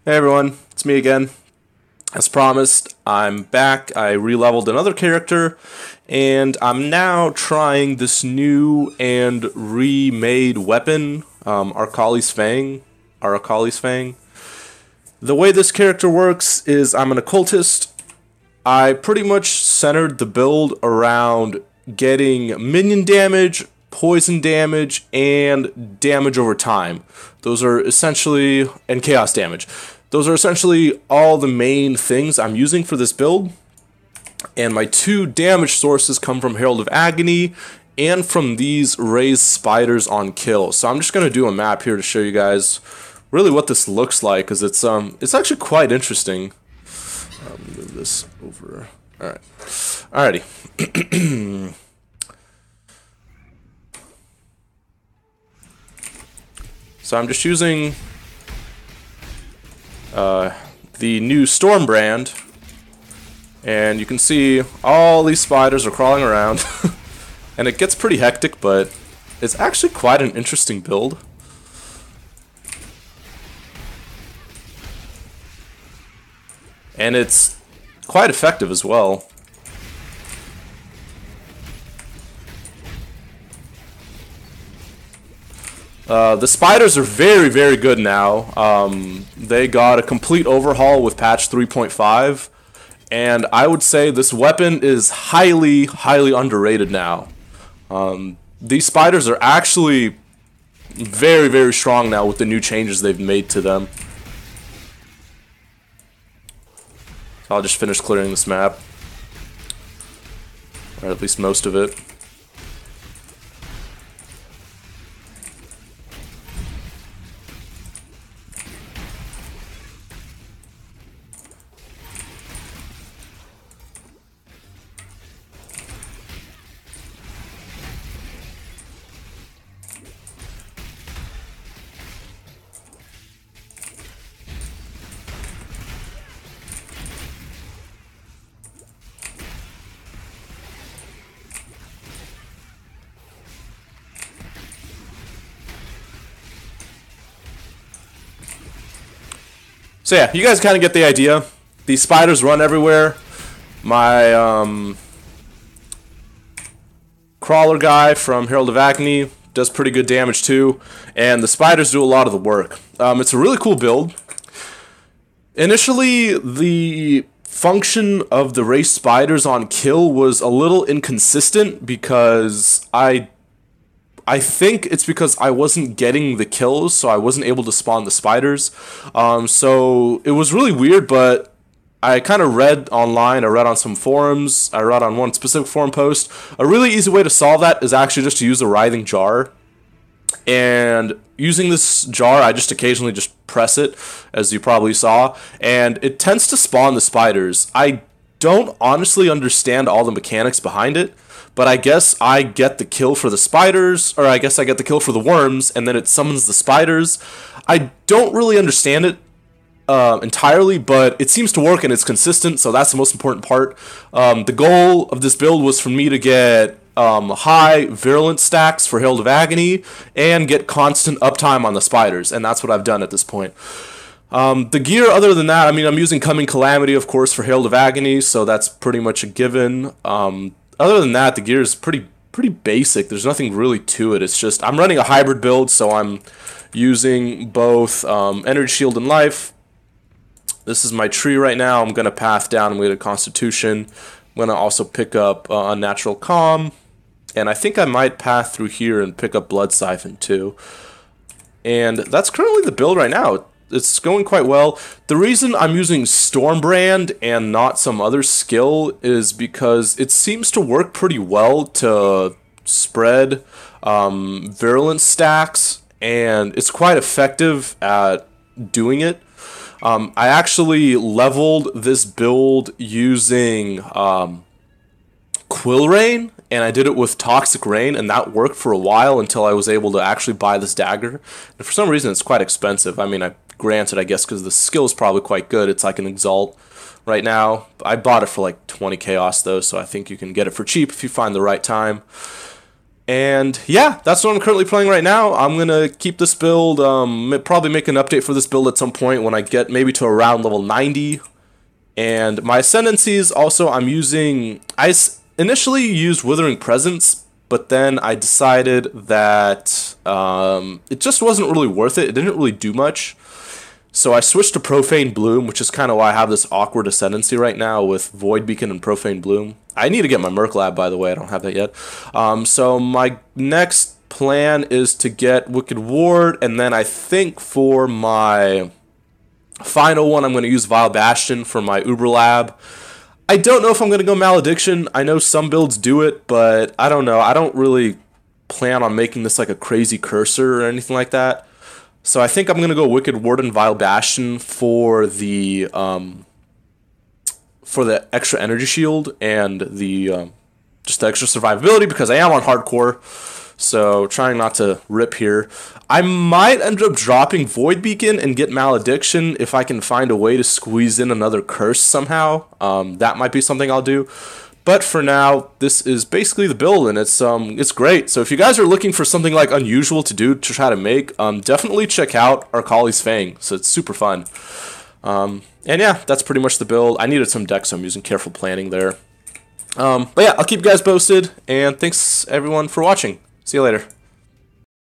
Hey everyone, it's me again. As promised, I'm back. I re-leveled another character, and I'm now trying this new and remade weapon, Arakaali's Fang. Arakaali's Fang. The way this character works is I'm an occultist. I pretty much centered the build around getting minion damage, poison damage, and damage over time. Those are essentially, and chaos damage. Those are essentially all the main things I'm using for this build. And my two damage sources come from Herald of Agony and from these raised spiders on kill. So I'm just going to do a map here to show you guys really what this looks like, because it's actually quite interesting. Move this over. Alright. Alrighty. So I'm just using the new Storm brand, and you can see all these spiders are crawling around, and it gets pretty hectic, but it's actually quite an interesting build. And it's quite effective as well. The spiders are very, very good now. They got a complete overhaul with patch 3.5, and I would say this weapon is highly, highly underrated now. These spiders are actually very, very strong now with the new changes they've made to them. So I'll just finish clearing this map, or at least most of it. So yeah, you guys kind of get the idea. These spiders run everywhere. My crawler guy from Herald of Agony does pretty good damage too, and the spiders do a lot of the work. It's a really cool build. Initially, the function of the race spiders on kill was a little inconsistent because I think it's because I wasn't getting the kills, so I wasn't able to spawn the spiders. So it was really weird, but I kind of read online, I read on some forums, I read on one specific forum post. A really easy way to solve that is actually just to use a writhing jar. And using this jar, I just occasionally just press it, as you probably saw, and it tends to spawn the spiders. I don't honestly understand all the mechanics behind it, but I guess I get the kill for the spiders, or I guess I get the kill for the worms, and then it summons the spiders. I don't really understand it entirely, but it seems to work and it's consistent, so that's the most important part. The goal of this build was for me to get high virulence stacks for Herald of Agony and get constant uptime on the spiders, and that's what I've done at this point. The gear, other than that, I mean, I'm using Coming Calamity, of course, for Herald of Agony, so that's pretty much a given. Other than that, the gear is pretty basic. There's nothing really to it. It's just I'm running a hybrid build, so I'm using both Energy Shield and Life. This is my tree right now. I'm going to path down. I'm going to Constitution. I'm going to also pick up Unnatural Calm. And I think I might path through here and pick up Blood Siphon too. And that's currently the build right now. It's going quite well. The reason I'm using Storm brand and not some other skill is because it seems to work pretty well to spread virulence stacks, and it's quite effective at doing it. I actually leveled this build using Quill Rain, and I did it with Toxic Rain, and that worked for a while until I was able to actually buy this dagger. And for some reason, it's quite expensive. I mean, granted, I guess, because the skill is probably quite good. It's like an Exalt right now. I bought it for like 20 chaos, though, so I think you can get it for cheap if you find the right time. And yeah, that's what I'm currently playing right now. I'm going to keep this build, probably make an update for this build at some point when I get maybe to around level 90. And my Ascendancies also, I initially used Withering Presence, but then I decided that it just wasn't really worth it. It didn't really do much. So I switched to Profane Bloom, which is kind of why I have this awkward Ascendancy right now with Void Beacon and Profane Bloom. I need to get my Merc Lab, by the way. I don't have that yet. So my next plan is to get Wicked Ward, and then I think for my final one, I'm going to use Vile Bastion for my Uber Lab. I don't know if I'm going to go Malediction. I know some builds do it, but I don't know. I don't really plan on making this like a crazy cursor or anything like that. So I think I'm going to go Wicked Ward and Vile Bastion for the extra energy shield and the just the extra survivability, because I am on hardcore. So trying not to rip here. I might end up dropping Void Beacon and get Malediction if I can find a way to squeeze in another curse somehow. That might be something I'll do. But for now, this is basically the build, and it's great. So if you guys are looking for something like unusual to do to try to make, definitely check out Arakaali's Fang. So it's super fun. And yeah, that's pretty much the build. I needed some decks, so I'm using careful planning there. But yeah, I'll keep you guys posted, and thanks everyone for watching. See you later.